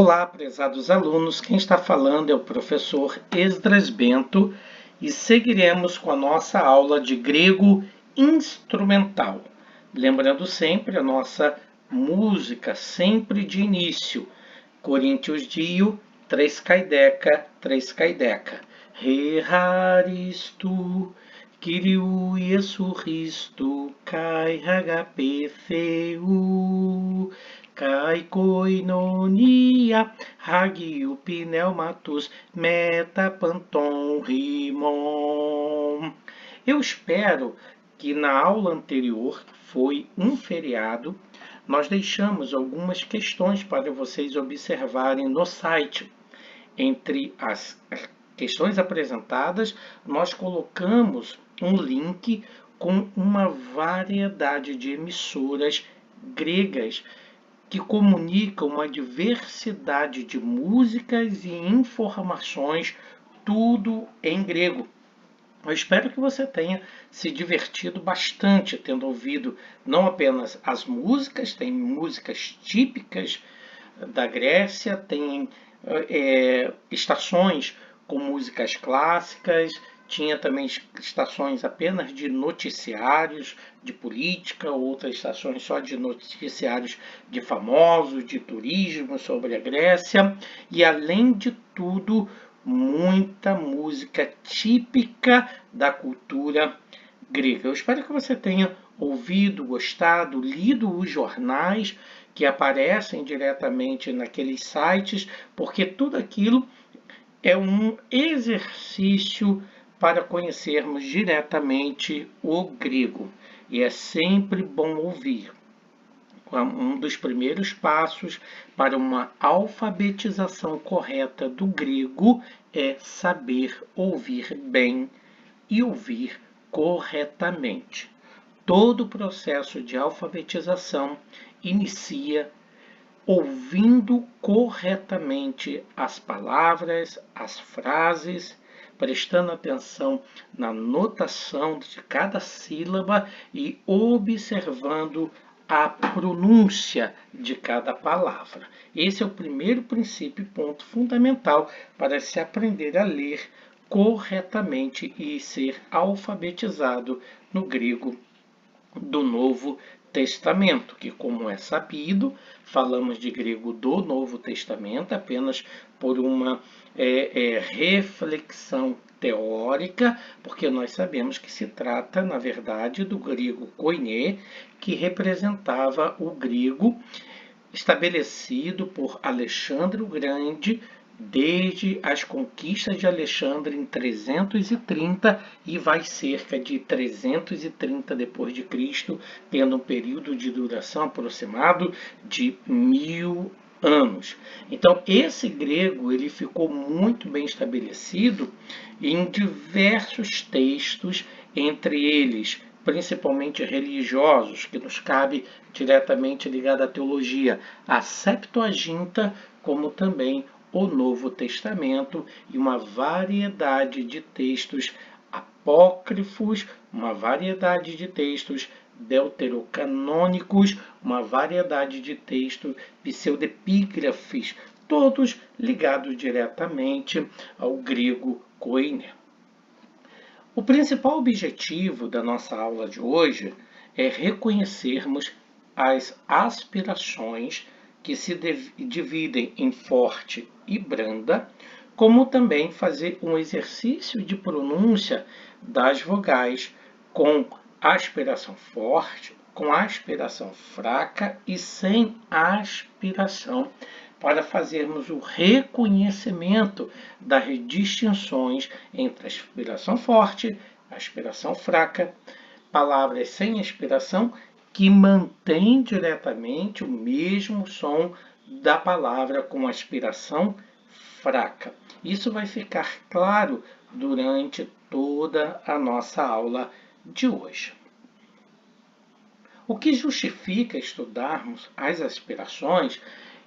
Olá, prezados alunos, quem está falando é o professor Esdras Bento e seguiremos com a nossa aula de grego instrumental. Lembrando sempre a nossa música, sempre de início. Coríntios Dio, 3 kaideca, 3 kaideca. Re haristu, Kyriou Iesu Christou, kai hagapetheu. Kai koinonia, hagiu pneumatus, metapanton rimon. Eu espero que na aula anterior, que foi um feriado, nós deixamos algumas questões para vocês observarem no site. Entre as questões apresentadas, nós colocamos um link com uma variedade de emissoras gregas que comunicam uma diversidade de músicas e informações, tudo em grego. Eu espero que você tenha se divertido bastante, tendo ouvido não apenas as músicas, tem músicas típicas da Grécia, tem estações com músicas clássicas, tinha também estações apenas de noticiários de política, outras estações só de noticiários de famosos, de turismo sobre a Grécia, e além de tudo, muita música típica da cultura grega. Eu espero que você tenha ouvido, gostado, lido os jornais que aparecem diretamente naqueles sites, porque tudo aquilo é um exercício para conhecermos diretamente o grego. E é sempre bom ouvir. Um dos primeiros passos para uma alfabetização correta do grego é saber ouvir bem e ouvir corretamente. Todo o processo de alfabetização inicia ouvindo corretamente as palavras, as frases, prestando atenção na notação de cada sílaba e observando a pronúncia de cada palavra. Esse é o primeiro princípio e ponto fundamental para se aprender a ler corretamente e ser alfabetizado no grego do Novo Testamento, que, como é sabido, falamos de grego do Novo Testamento apenas por uma reflexão teórica, porque nós sabemos que se trata, na verdade, do grego koiné, que representava o grego estabelecido por Alexandre o Grande desde as conquistas de Alexandre em 330 e vai cerca de 330 depois de Cristo, tendo um período de duração aproximado de 1000 anos. Então, esse grego ele ficou muito bem estabelecido em diversos textos, entre eles principalmente religiosos, que nos cabe diretamente ligado à teologia, a Septuaginta, como também o Novo Testamento e uma variedade de textos apócrifos, uma variedade de textos deuterocanônicos, uma variedade de textos pseudepígrafes, todos ligados diretamente ao grego koiné. O principal objetivo da nossa aula de hoje é reconhecermos as aspirações que se dividem em forte e branda, como também fazer um exercício de pronúncia das vogais com aspiração forte, com aspiração fraca e sem aspiração, para fazermos o reconhecimento das distinções entre a aspiração forte, a aspiração fraca, palavras sem aspiração que mantêm diretamente o mesmo som da palavra com aspiração fraca. Isso vai ficar claro durante toda a nossa aula de hoje. O que justifica estudarmos as aspirações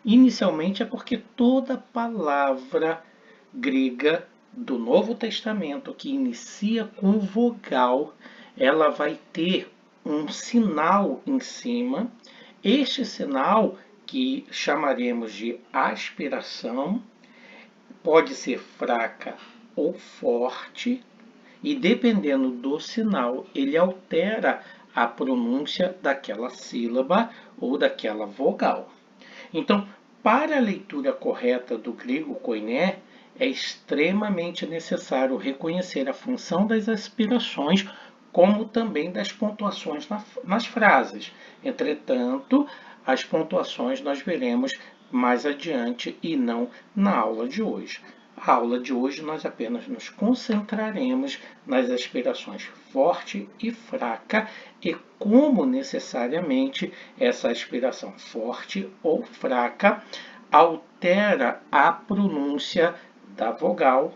inicialmente é porque toda palavra grega do Novo Testamento que inicia com vogal, ela vai ter um sinal em cima. Este sinal que chamaremos de aspiração, pode ser fraca ou forte, e dependendo do sinal, ele altera a pronúncia daquela sílaba ou daquela vogal. Então, para a leitura correta do grego koiné, é extremamente necessário reconhecer a função das aspirações, como também das pontuações nas frases. Entretanto, as pontuações nós veremos mais adiante e não na aula de hoje. A aula de hoje nós apenas nos concentraremos nas aspirações forte e fraca e como necessariamente essa aspiração forte ou fraca altera a pronúncia da vogal,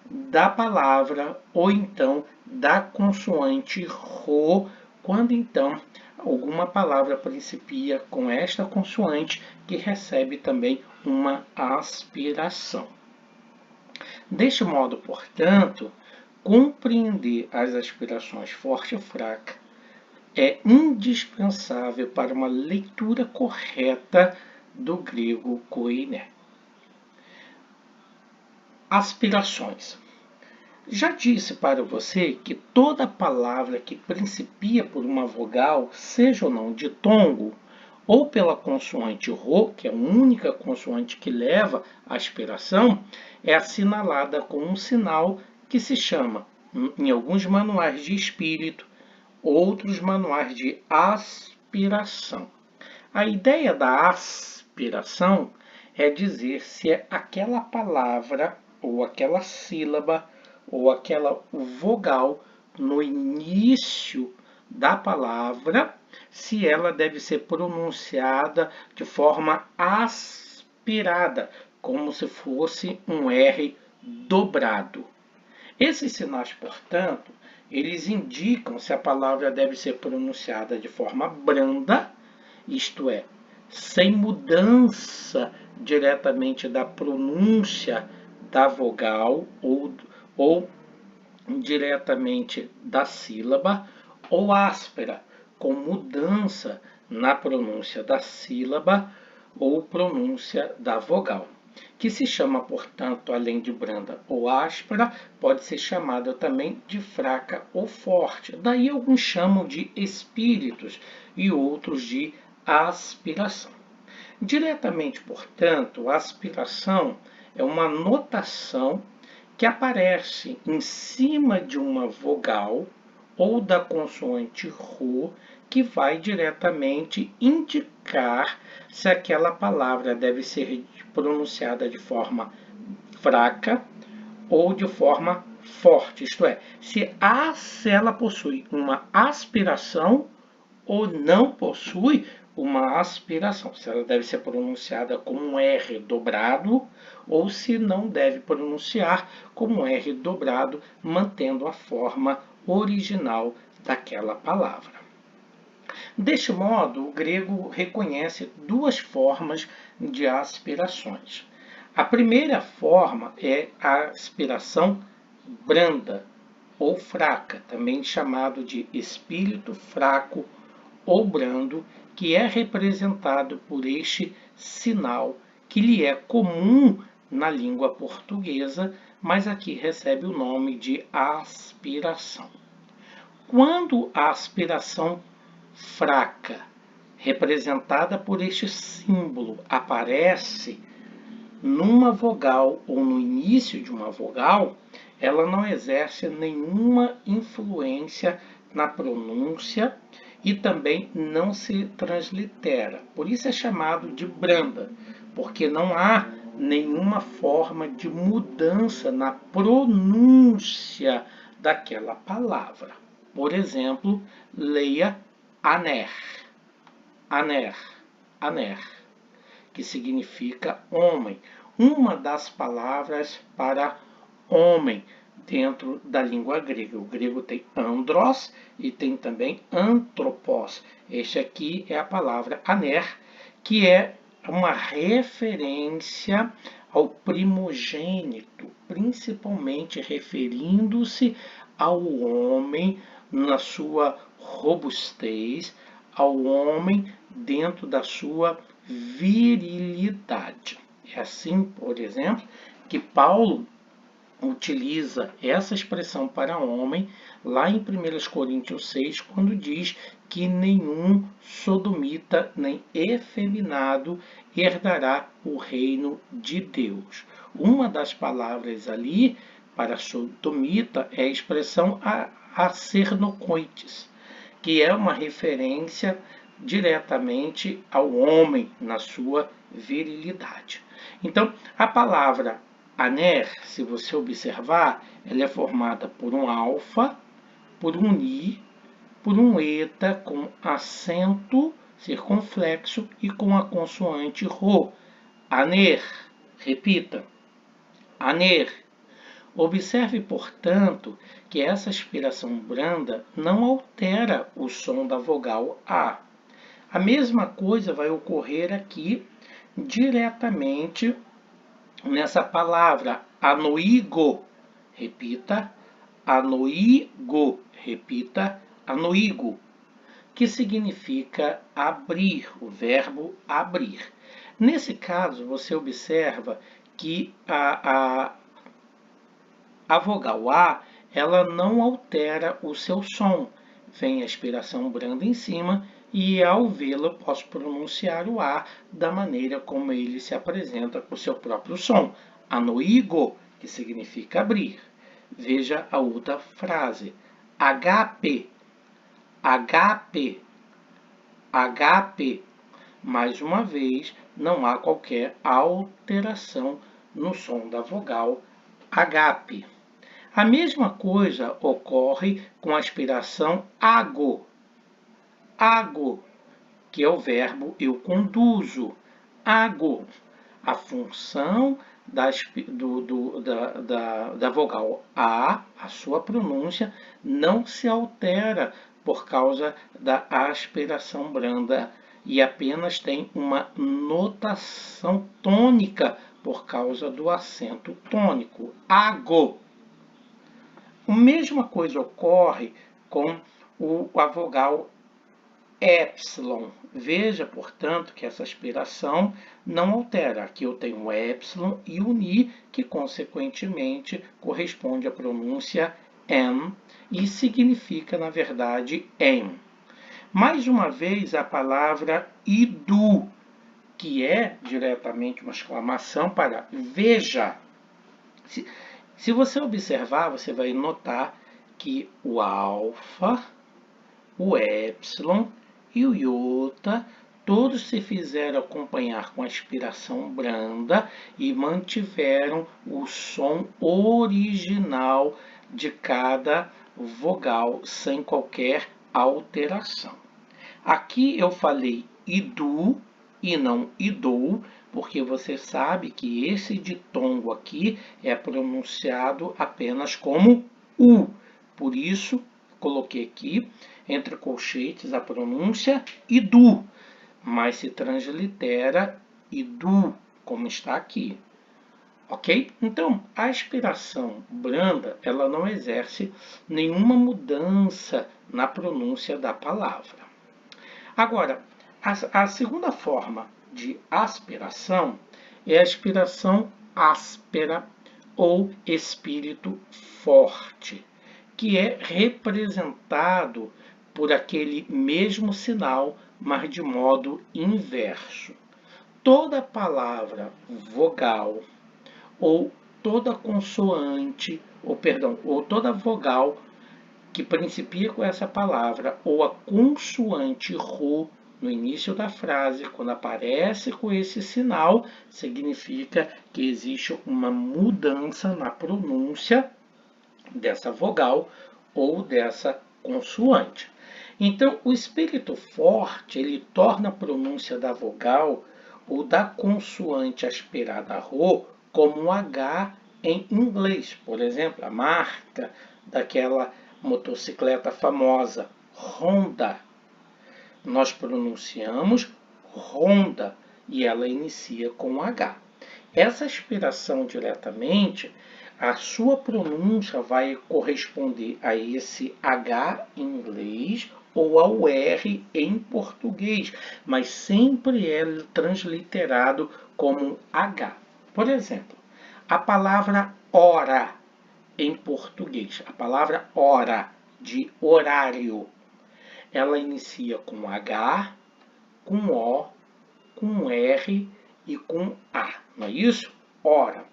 da palavra ou então da consoante ro, quando então alguma palavra principia com esta consoante que recebe também uma aspiração. Deste modo, portanto, compreender as aspirações forte e fraca é indispensável para uma leitura correta do grego koiné. Aspirações. Já disse para você que toda palavra que principia por uma vogal, seja ou não ditongo, ou pela consoante ro, que é a única consoante que leva a aspiração, é assinalada com um sinal que se chama, em alguns manuais de espírito, outros manuais de aspiração. A ideia da aspiração é dizer se é aquela palavra ou aquela sílaba ou aquela vogal no início da palavra, se ela deve ser pronunciada de forma aspirada, como se fosse um R dobrado. Esses sinais, portanto, eles indicam se a palavra deve ser pronunciada de forma branda, isto é, sem mudança diretamente da pronúncia da vogal ou diretamente da sílaba, ou áspera, com mudança na pronúncia da sílaba ou pronúncia da vogal, que se chama, portanto, além de branda ou áspera, pode ser chamada também de fraca ou forte. Daí alguns chamam de espíritos e outros de aspiração. Diretamente, portanto, a aspiração é uma notação que aparece em cima de uma vogal ou da consoante ro, que vai diretamente indicar se aquela palavra deve ser pronunciada de forma fraca ou de forma forte, isto é, se ela possui uma aspiração ou não possui uma aspiração, se ela deve ser pronunciada como um R dobrado ou se não deve pronunciar como um R dobrado, mantendo a forma original daquela palavra. Deste modo, o grego reconhece duas formas de aspirações. A primeira forma é a aspiração branda ou fraca, também chamado de espírito fraco ou brando, que é representado por este sinal que lhe é comum na língua portuguesa, mas aqui recebe o nome de aspiração. Quando a aspiração fraca, representada por este símbolo, aparece numa vogal ou no início de uma vogal, ela não exerce nenhuma influência na pronúncia e também não se translitera. Por isso é chamado de branda, porque não há nenhuma forma de mudança na pronúncia daquela palavra. Por exemplo, leia aner, aner, aner, que significa homem. Uma das palavras para homem dentro da língua grega. O grego tem andros e tem também antropos. Este aqui é a palavra aner, que é uma referência ao primogênito, principalmente referindo-se ao homem na sua robustez, ao homem dentro da sua virilidade. É assim, por exemplo, que Paulo utiliza essa expressão para homem lá em 1 Coríntios 6, quando diz que nenhum sodomita nem efeminado herdará o reino de Deus. Uma das palavras ali para sodomita é a expressão acernocoites, que é uma referência diretamente ao homem na sua virilidade. Então, a palavra aner, se você observar, ela é formada por um alfa, por um ni, por um eta com acento circunflexo e com a consoante ro. Aner, repita, aner. Observe, portanto, que essa aspiração branda não altera o som da vogal A. A mesma coisa vai ocorrer aqui diretamente nessa palavra anoigo. Repita, anoigo. Repita, anoigo, que significa abrir, o verbo abrir. Nesse caso, você observa que a vogal A, ela não altera o seu som. Vem a aspiração branda em cima e, ao vê-la, eu posso pronunciar o A da maneira como ele se apresenta com o seu próprio som. Anoigo, que significa abrir. Veja a outra frase. HP, HP, HP. Mais uma vez, não há qualquer alteração no som da vogal HP. A mesma coisa ocorre com a aspiração ago. Ago, que é o verbo eu conduzo. Ago. A função da vogal A, a sua pronúncia, não se altera por causa da aspiração branda e apenas tem uma notação tônica por causa do acento tônico. Ago. A mesma coisa ocorre com a vogal epsilon. Veja, portanto, que essa aspiração não altera. Aqui eu tenho o epsilon e o ni, que consequentemente corresponde à pronúncia m e significa, na verdade, em. Mais uma vez, a palavra idu, que é diretamente uma exclamação para veja. Se você observar, você vai notar que o alfa, o epsilon e o iota, todos se fizeram acompanhar com a aspiração branda e mantiveram o som original de cada vogal sem qualquer alteração. Aqui eu falei idu e não idou, porque você sabe que esse ditongo aqui é pronunciado apenas como U. Por isso, coloquei aqui, entre colchetes, a pronúncia idu, mas se translitera idu, como está aqui. Ok? Então, a aspiração branda, ela não exerce nenhuma mudança na pronúncia da palavra. Agora, a segunda forma de aspiração é a aspiração áspera ou espírito forte, que é representado por aquele mesmo sinal, mas de modo inverso. Toda palavra vogal ou toda consoante, ou toda vogal que principia com essa palavra, ou a consoante ro no início da frase, quando aparece com esse sinal, significa que existe uma mudança na pronúncia dessa vogal ou dessa consoante. Então, o espírito forte, ele torna a pronúncia da vogal ou da consoante aspirada ro como um H em inglês. Por exemplo, a marca daquela motocicleta famosa, Honda. Nós pronunciamos Honda e ela inicia com H. Essa aspiração diretamente, a sua pronúncia vai corresponder a esse H em inglês ou ao R em português, mas sempre é transliterado como H. Por exemplo, a palavra hora em português, a palavra hora de horário, ela inicia com H, com O, com R e com A, não é isso? Ora,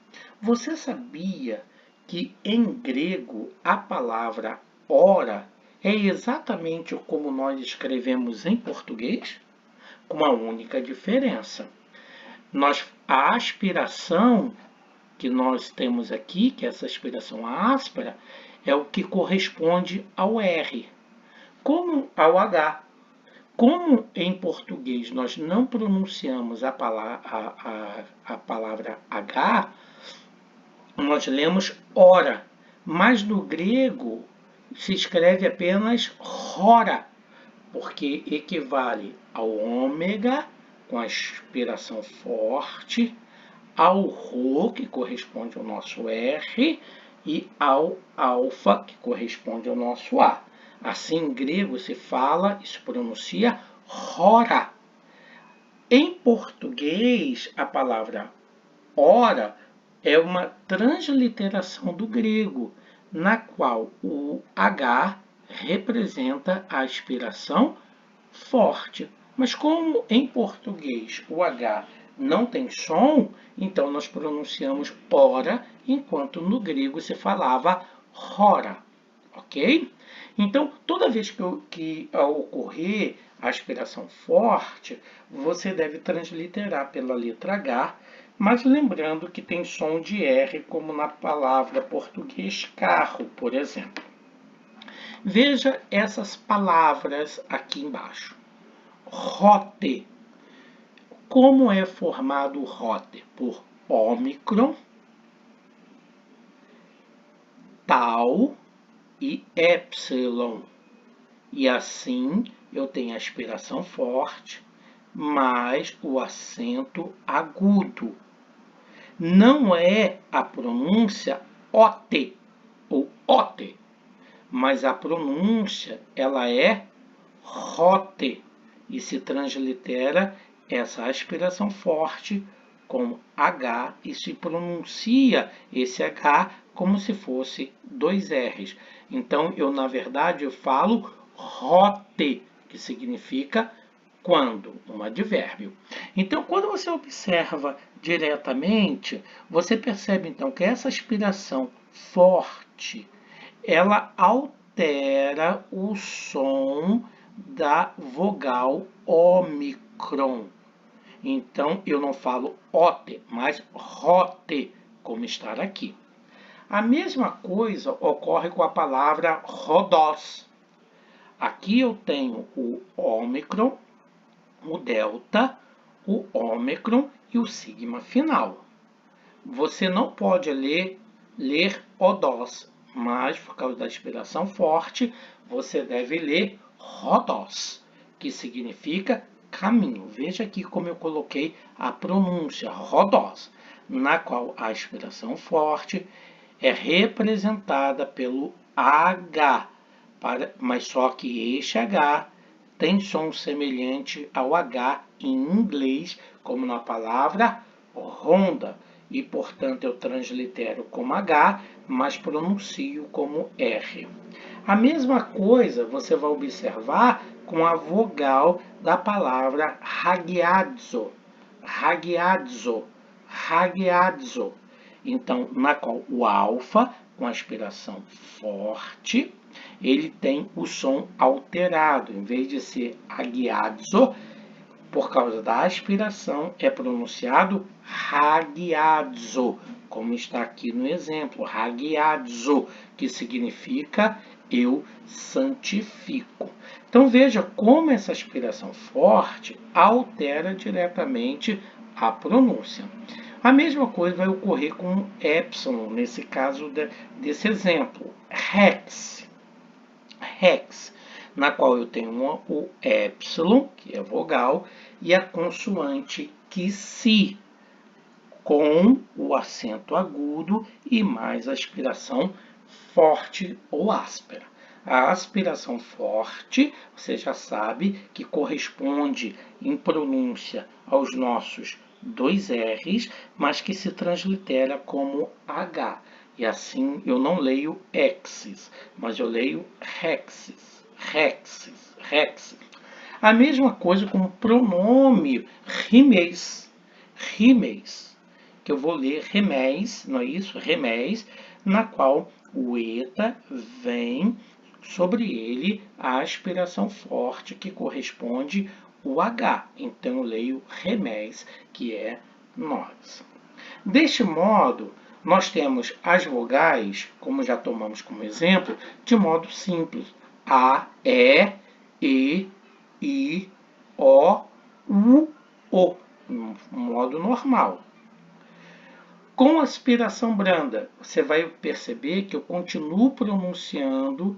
você sabia que em grego a palavra hora é exatamente como nós escrevemos em português? Com uma única diferença. A aspiração que nós temos aqui, que é essa aspiração áspera, é o que corresponde ao R, como ao H. Como em português nós não pronunciamos a palavra H, nós lemos hora, mas no grego se escreve apenas hora, porque equivale ao ômega, com a aspiração forte, ao Rho, que corresponde ao nosso R, e ao alfa, que corresponde ao nosso A. Assim, em grego se fala e se pronuncia hora. Em português, a palavra hora é uma transliteração do grego, na qual o H representa a aspiração forte. Mas como em português o H não tem som, então nós pronunciamos hora, enquanto no grego se falava hora, ok? Então, toda vez que ocorrer a aspiração forte, você deve transliterar pela letra H, mas lembrando que tem som de R, como na palavra português carro, por exemplo. Veja essas palavras aqui embaixo. Rote. Como é formado o rote? Por ômicron, tau e epsilon. E assim eu tenho a aspiração forte, mais o acento agudo. Não é a pronúncia OT ou OTE, mas a pronúncia ela é rote e se translitera essa aspiração forte com H e se pronuncia esse H como se fosse dois R's. Então, na verdade, eu falo rote, que significa quando, um advérbio. Então, quando você observa diretamente, você percebe então que essa aspiração forte, ela altera o som da vogal ômicron. Então, eu não falo ote, mas rote, como está aqui. A mesma coisa ocorre com a palavra rodós. Aqui eu tenho o ômicron, o delta, o ômicron e o sigma final. Você não pode ler odós, mas por causa da aspiração forte, você deve ler rodós, que significa caminho. Veja aqui como eu coloquei a pronúncia rodós, na qual a aspiração forte é representada pelo H, mas só que este H tem som semelhante ao H em inglês, como na palavra ronda, e portanto eu translitero como H, mas pronuncio como R. A mesma coisa você vai observar com a vogal da palavra ragazzo, ragazzo, ragazzo. Então, na qual o alfa, com aspiração forte, ele tem o som alterado. Em vez de ser agiazzo, por causa da aspiração, é pronunciado ragazzo, como está aqui no exemplo, ragazzo, que significa eu santifico. Então veja como essa aspiração forte altera diretamente a pronúncia. A mesma coisa vai ocorrer com epsilon, nesse caso desse exemplo, rex, na qual eu tenho o epsilon, que é vogal, e a consoante que si, com o acento agudo e mais aspiração forte ou áspera. A aspiração forte, você já sabe que corresponde em pronúncia aos nossos dois R's, mas que se translitera como H. E assim eu não leio exes, mas eu leio rexes, rexes, rexes. A mesma coisa com o pronome rimeis, rimeis, que eu vou ler reméis, não é isso? Reméis, na qual o eta vem sobre ele a aspiração forte que corresponde o H. Então eu leio reméis, que é nós. Deste modo, nós temos as vogais, como já tomamos como exemplo, de modo simples. A, E, I, O, U, O, no modo normal. Com aspiração branda, você vai perceber que eu continuo pronunciando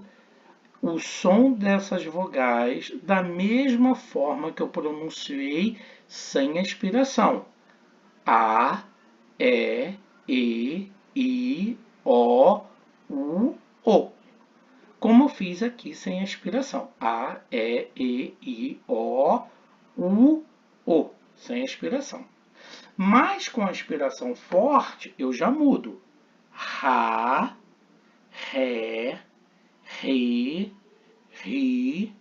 o som dessas vogais da mesma forma que eu pronunciei sem aspiração. A, E, I, O, U, O. Como eu fiz aqui sem aspiração. A, E, I, O, U, O. Sem aspiração. Mas com a aspiração forte, eu já mudo. Ra, Ré, Ri, Ri,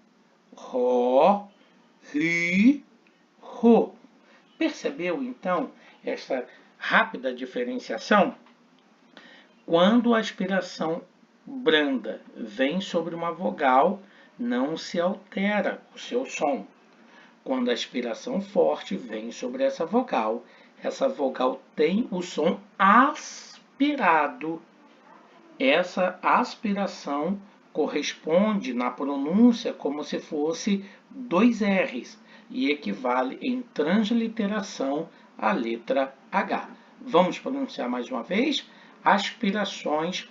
Ró, Ri, Rô. Percebeu, então, essa rápida diferenciação? Quando a aspiração branda vem sobre uma vogal, não se altera o seu som. Quando a aspiração forte vem sobre essa vogal tem o som aspirado. Essa aspiração corresponde na pronúncia como se fosse dois R's e equivale em transliteração à letra H. Vamos pronunciar mais uma vez? Aspirações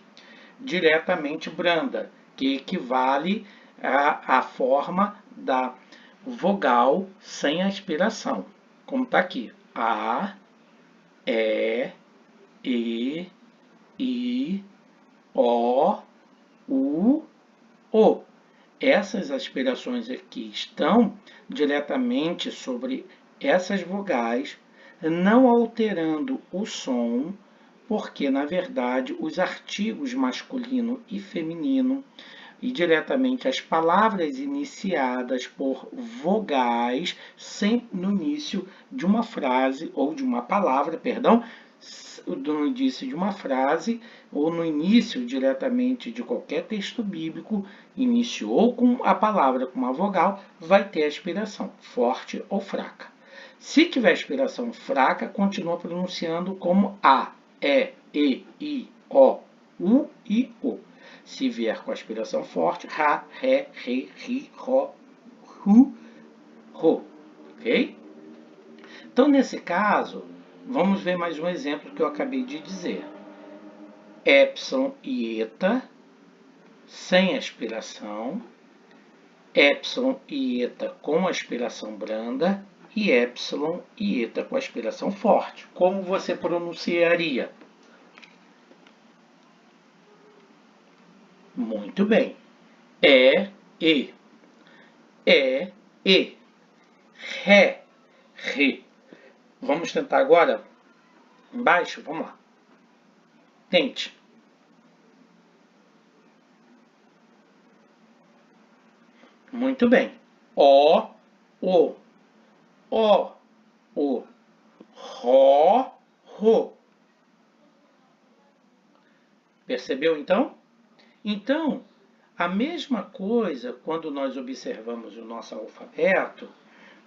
diretamente branda, que equivale à forma da vogal sem aspiração, como está aqui. A, E, I, O, U, O. Essas aspirações aqui estão diretamente sobre essas vogais, não alterando o som, porque, na verdade, os artigos masculino e feminino e diretamente as palavras iniciadas por vogais sempre no início de uma frase ou de uma palavra, perdão, no início de uma frase ou no início diretamente de qualquer texto bíblico, iniciou com a palavra com uma vogal, vai ter aspiração forte ou fraca. Se tiver aspiração fraca, continua pronunciando como A, E, I, O, U e O. Se vier com aspiração forte, Ra, Ré, Ri, Ri, Ró, Ru, Rô. Ok? Então, nesse caso, vamos ver mais um exemplo que eu acabei de dizer. Epsilon e eta, sem aspiração. Epsilon e eta com aspiração branda. E epsilon e eta com aspiração forte. Como você pronunciaria? Muito bem. E. E. Ré, Rê. Vamos tentar agora embaixo? Vamos lá. Tente. Muito bem. O, O. O. Ró, Rô. Percebeu então? Então, a mesma coisa quando nós observamos o nosso alfabeto,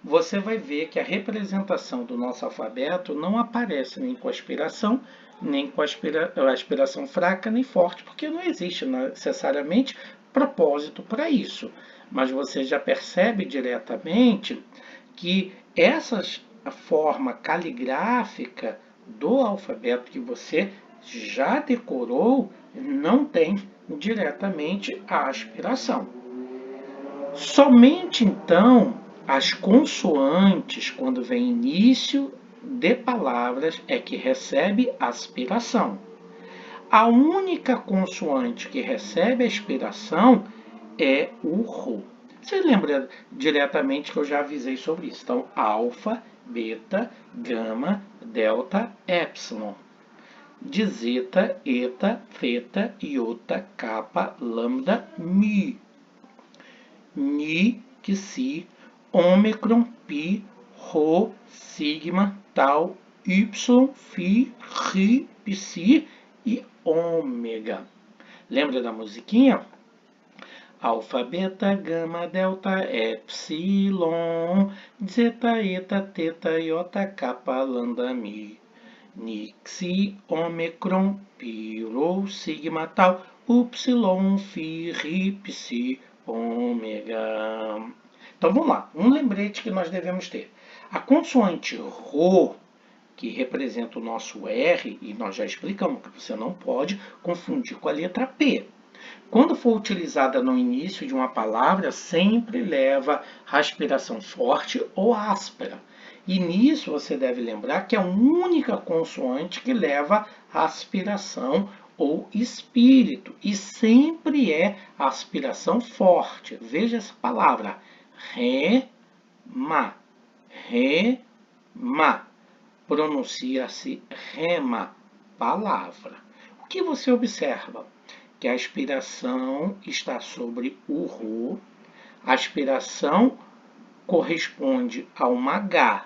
você vai ver que a representação do nosso alfabeto não aparece nem com aspiração, nem com aspiração fraca, nem forte, porque não existe necessariamente propósito para isso. Mas você já percebe diretamente que essa forma caligráfica do alfabeto que você já decorou não tem diretamente a aspiração. Somente então as consoantes, quando vem início de palavras, é que recebe aspiração. A única consoante que recebe aspiração é o Rho. Você lembra diretamente que eu já avisei sobre isso. Então, alfa, beta, gama, delta, epsilon. De zeta, eta, theta, iota, kappa, lambda, mi. Ni, psi, ômicron, pi, rho, sigma, tau, y, phi, ri, psi e ômega. Lembra da musiquinha? Alfa, beta, gama, delta, epsilon, zeta, eta, teta, iota, kappa, lambda, mi. Ni, psi, ômicron, pi, rho, sigma, tau, y, phi, ri, psi, ômega. Então vamos lá, um lembrete que nós devemos ter. A consoante Rho, que representa o nosso R, e nós já explicamos que você não pode confundir com a letra P. Quando for utilizada no início de uma palavra, sempre leva aspiração forte ou áspera. E nisso você deve lembrar que é a única consoante que leva aspiração ou espírito, e sempre é aspiração forte. Veja essa palavra, rema, rema, pronuncia-se rema, palavra. O que você observa? Que a aspiração está sobre o Rho, a aspiração corresponde a uma H.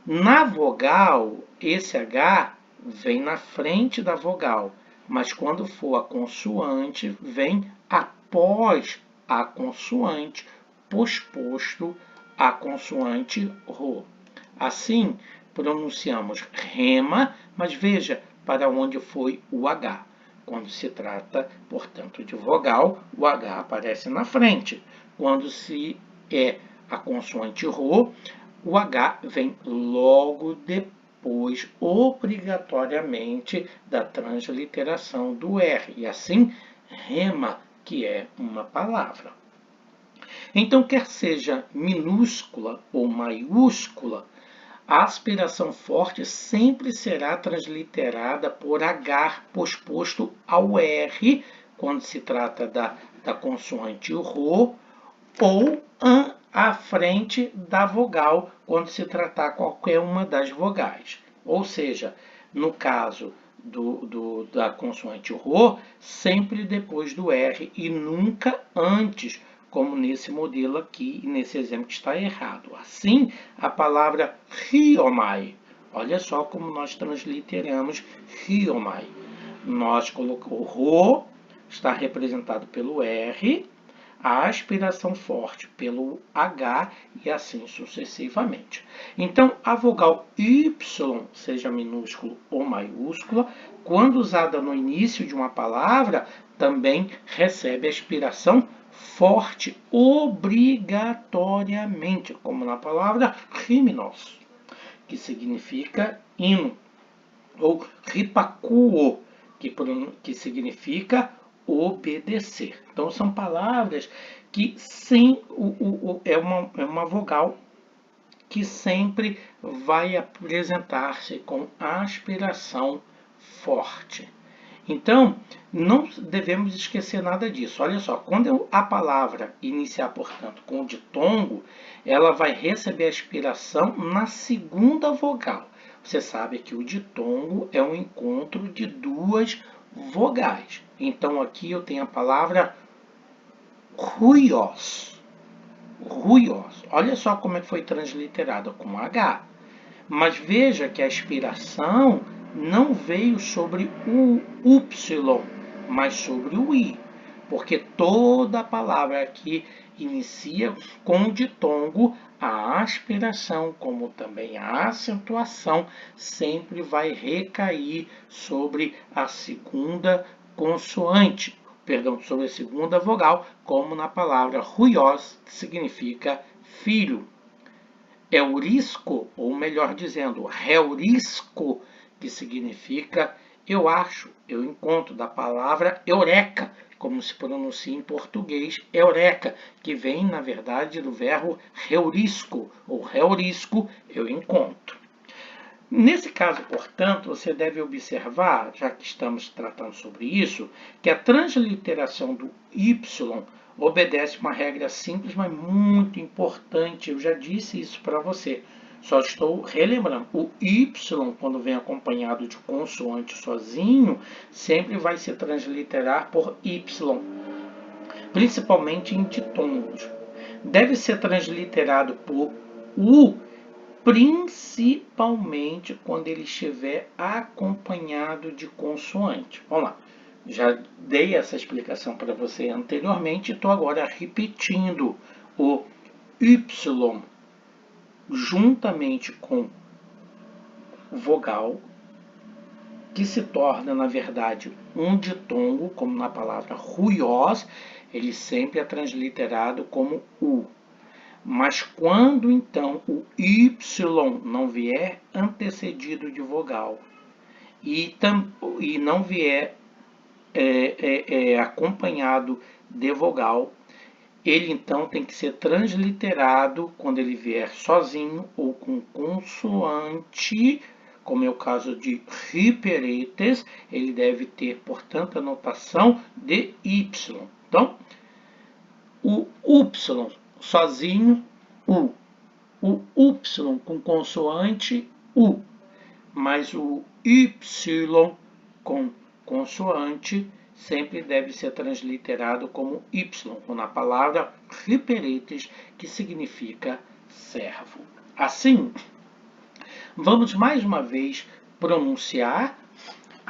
Na vogal, esse H vem na frente da vogal, mas quando for a consoante, vem após a consoante, posposto à consoante Rho. Assim, pronunciamos rema, mas veja para onde foi o H. Quando se trata, portanto, de vogal, o H aparece na frente. Quando se é a consoante Rho, o H vem logo depois, obrigatoriamente, da transliteração do R. E assim, rema, que é uma palavra. Então, quer seja minúscula ou maiúscula, a aspiração forte sempre será transliterada por H posposto ao R, quando se trata da consoante Rho, ou an à frente da vogal, quando se tratar qualquer uma das vogais. Ou seja, no caso da consoante Rho, sempre depois do R e nunca antes, como nesse modelo aqui e nesse exemplo que está errado. Assim, a palavra riomai, olha só como nós transliteramos riomai. Nós colocamos o Rho, está representado pelo R, a aspiração forte pelo H e assim sucessivamente. Então, a vogal Y, seja minúsculo ou maiúscula, quando usada no início de uma palavra, também recebe aspiração forte, obrigatoriamente, como na palavra hymnos, que significa hino, ou ripakuo, que significa obedecer. Então, são palavras que é uma vogal que sempre vai apresentar-se com aspiração forte. Então, não devemos esquecer nada disso. Olha só, quando a palavra iniciar, portanto, com o ditongo, ela vai receber aspiração na segunda vogal. Você sabe que o ditongo é um encontro de duas vogais. Então, aqui eu tenho a palavra ruios. Ruios. Olha só como é que foi transliterada com H. Mas veja que a aspiração não veio sobre o Y, mas sobre o I. Porque toda palavra aqui inicia com o ditongo, a aspiração, como também a acentuação, sempre vai recair sobre a segunda consoante, sobre a segunda vogal, como na palavra ruios, que significa filho. Eurisco, ou melhor dizendo, heurisco, que significa eu acho, eu encontro, da palavra eureka, como se pronuncia em português, eureka, que vem, na verdade, do verbo heurisco, ou heurisco, eu encontro. Nesse caso, portanto, você deve observar, já que estamos tratando sobre isso, que a transliteração do Y obedece uma regra simples, mas muito importante. Eu já disse isso para você. Só estou relembrando. O Y, quando vem acompanhado de consoante sozinho, sempre vai se transliterar por Y, principalmente em ditongos. Deve ser transliterado por U, principalmente quando ele estiver acompanhado de consoante. Vamos lá. Já dei essa explicação para você anteriormente e estou agora repetindo o Y juntamente com vogal, que se torna, na verdade, um ditongo, como na palavra ruiós, ele sempre é transliterado como U. Mas quando então o Y não vier antecedido de vogal e não vier acompanhado de vogal, ele então tem que ser transliterado quando ele vier sozinho ou com consoante, como é o caso de hiperetes, ele deve ter, portanto, a notação de Y. Então, o Y sozinho, U. O Y com consoante, U. Mas o Y com consoante sempre deve ser transliterado como Y, na palavra hiperetes, que significa servo. Assim, vamos mais uma vez pronunciar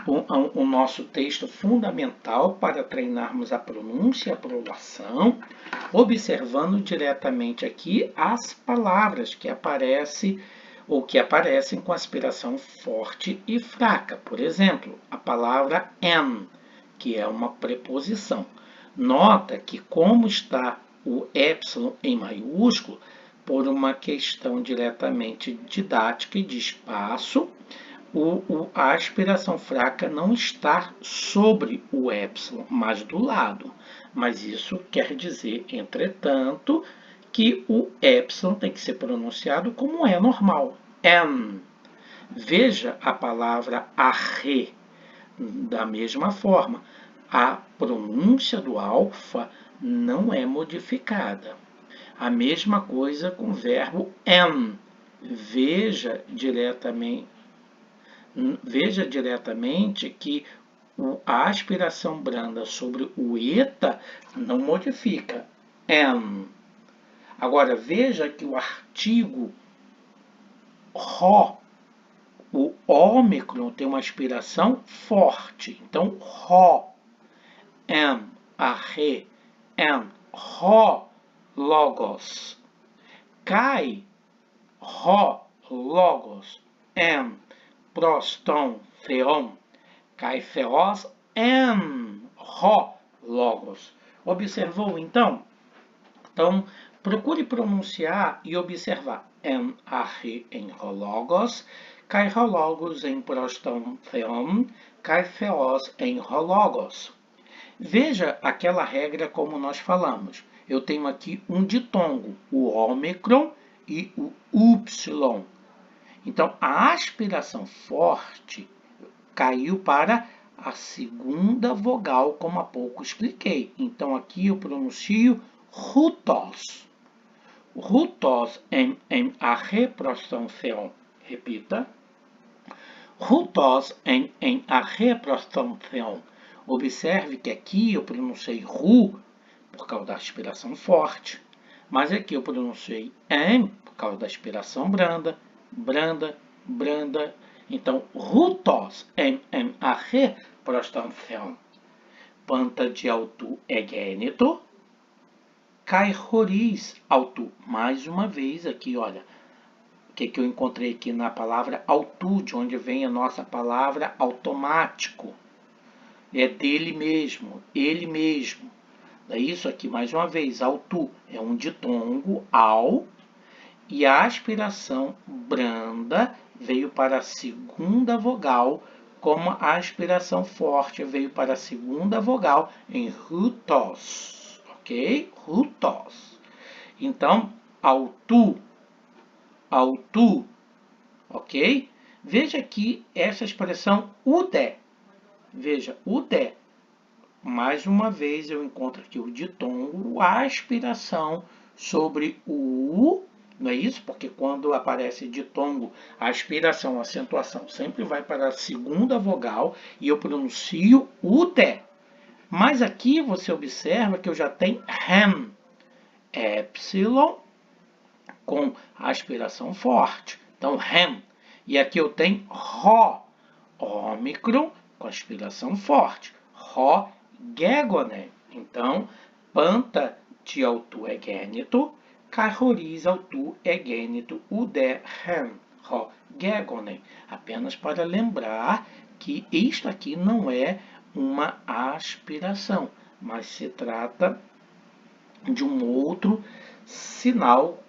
o nosso texto fundamental para treinarmos a pronúncia e a prolação, observando diretamente aqui as palavras que aparecem ou que aparecem com aspiração forte e fraca. Por exemplo, a palavra am, que é uma preposição. Nota que como está o epsilon em maiúsculo, por uma questão diretamente didática e de espaço, a aspiração fraca não está sobre o epsilon, mas do lado. Mas isso quer dizer, entretanto, que o epsilon tem que ser pronunciado como é normal. Am. Veja a palavra arre. Da mesma forma, a pronúncia do alfa não é modificada. A mesma coisa com o verbo am. Veja diretamente que a aspiração branda sobre o eta não modifica. Am. Agora, veja que o artigo ro, o ômicron, tem uma aspiração forte. Então, ro, am, arre, am, ro, logos. Kai, ro, logos, am, proston, theon. Kai, theos, am, ro, logos. Observou, então? Então, procure pronunciar e observar. Am, arre, em ro, logos. Kai, ro, logos, em proston, theon. Kai, theos, em ro, logos. Veja aquela regra como nós falamos. Eu tenho aqui um ditongo, o ômicron e o Y. Então, a aspiração forte caiu para a segunda vogal, como há pouco expliquei. Então, aqui eu pronuncio rutos. Rutos em arre, proston, theon. Repita. Rutos em arre, proston, theon. Observe que aqui eu pronunciei ru por causa da aspiração forte, mas aqui eu pronunciei em por causa da aspiração branda, branda, branda. Então, rutos em arre, proston, theon. Panta de autu egênito, kai horis autu. Mais uma vez aqui, olha, o que eu encontrei aqui na palavra autu, de onde vem a nossa palavra automático. É dele mesmo, ele mesmo. Isso aqui, mais uma vez, autu é um ditongo, ao, e a aspiração branda veio para a segunda vogal, como a aspiração forte veio para a segunda vogal em rutos, ok? Rutos. Então, autu, ok? Veja aqui essa expressão ude. Veja, ude. Mais uma vez eu encontro aqui o ditongo, a aspiração sobre o U, não é isso? Porque quando aparece ditongo, a aspiração, a acentuação sempre vai para a segunda vogal e eu pronuncio ude. Mas aqui você observa que eu já tenho hem, epsilon com aspiração forte. Então, hem. E aqui eu tenho ró, ômicron com aspiração forte. Ró, gegone. Então, panta de autu egênito, carroriz autu egênito, ude hem. Ró, gegone. Apenas para lembrar que isto aqui não é uma aspiração, mas se trata de um outro sinal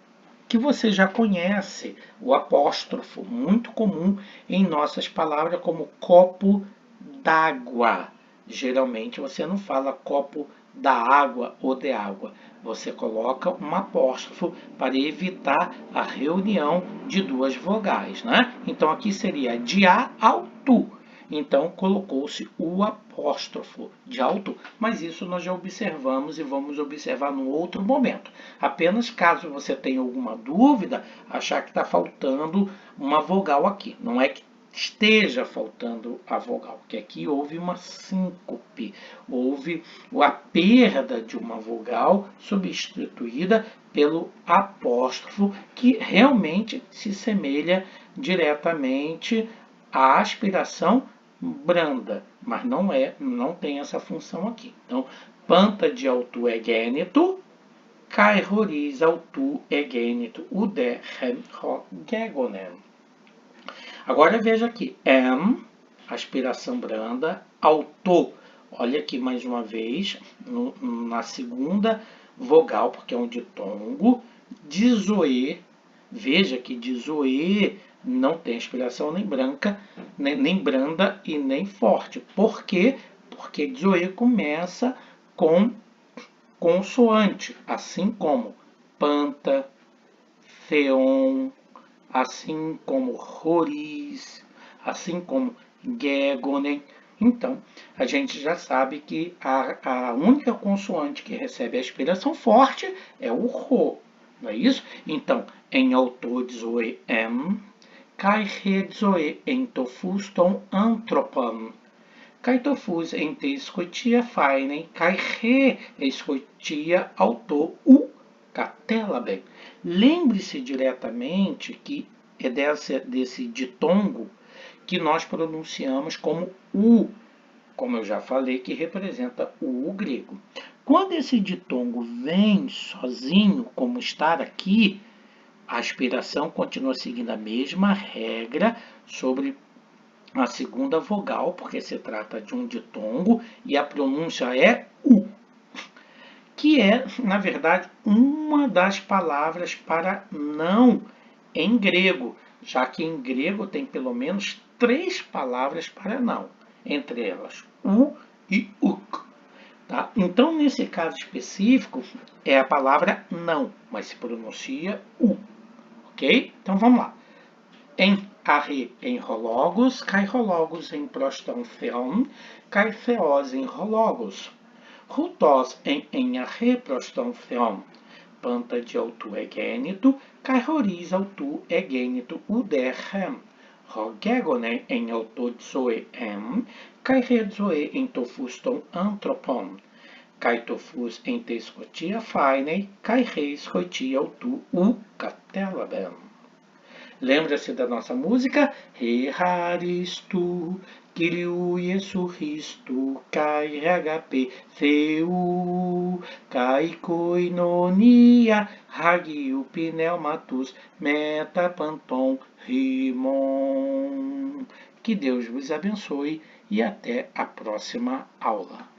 que você já conhece, o apóstrofo, muito comum em nossas palavras como copo d'água. Geralmente você não fala copo da água ou de água. Você coloca um apóstrofo para evitar a reunião de duas vogais, né? Então aqui seria de A ao tu. Então colocou-se o apóstrofo de alto, mas isso nós já observamos e vamos observar num outro momento. Apenas caso você tenha alguma dúvida, achar que está faltando uma vogal aqui. Não é que esteja faltando a vogal, porque aqui houve uma síncope, houve a perda de uma vogal substituída pelo apóstrofo, que realmente se semelha diretamente à aspiração branda, mas não tem essa função aqui. Então, panta de autu egênito, kairoriz autu egênito, ude hem ro gegonem. Agora veja aqui, aspiração branda, auto, olha aqui mais uma vez, na segunda vogal, porque é um ditongo, dizoe, veja que dizoe não tem aspiração nem branca, nem branda e nem forte. Por quê? Porque dizoe começa com consoante, assim como panta, theon, assim como roriz, assim como gegonen. Então, a gente já sabe que a única consoante que recebe a aspiração forte é o ro, não é isso? Então, em autor zoe kai he zoe en tofuston antropon, kai tofus en te escotia fainen, kai he escotia autor u catelaben. Lembre-se diretamente que é desse ditongo que nós pronunciamos como U, como eu já falei, que representa o U grego. Quando esse ditongo vem sozinho, como estar aqui, a aspiração continua seguindo a mesma regra sobre a segunda vogal, porque se trata de um ditongo e a pronúncia é U, que é, na verdade, uma das palavras para não em grego, já que em grego tem pelo menos 3 palavras para não, entre elas u e uk. Tá? Então, nesse caso específico, é a palavra não, mas se pronuncia u. Ok? Então, vamos lá. Em arre em rologos, kai rologos em prostão theon, kai theos em rologos. Rutos em arre prostão theon. Panta de autu egênito, kai roriz autu egênito uderhem. Rogegone em auto zoe kai redzoe em tofuston antropon. Kai tofus em tescotia fainei, kai reis roitia autu u catelabem. Lembra-se da nossa música? Reharistu, Kyriou Yesu Christu, Kai HP, Theu, Kai Koinonia, Hagiu Pneumatus, Metapanton, Rimon. Que Deus vos abençoe e até a próxima aula.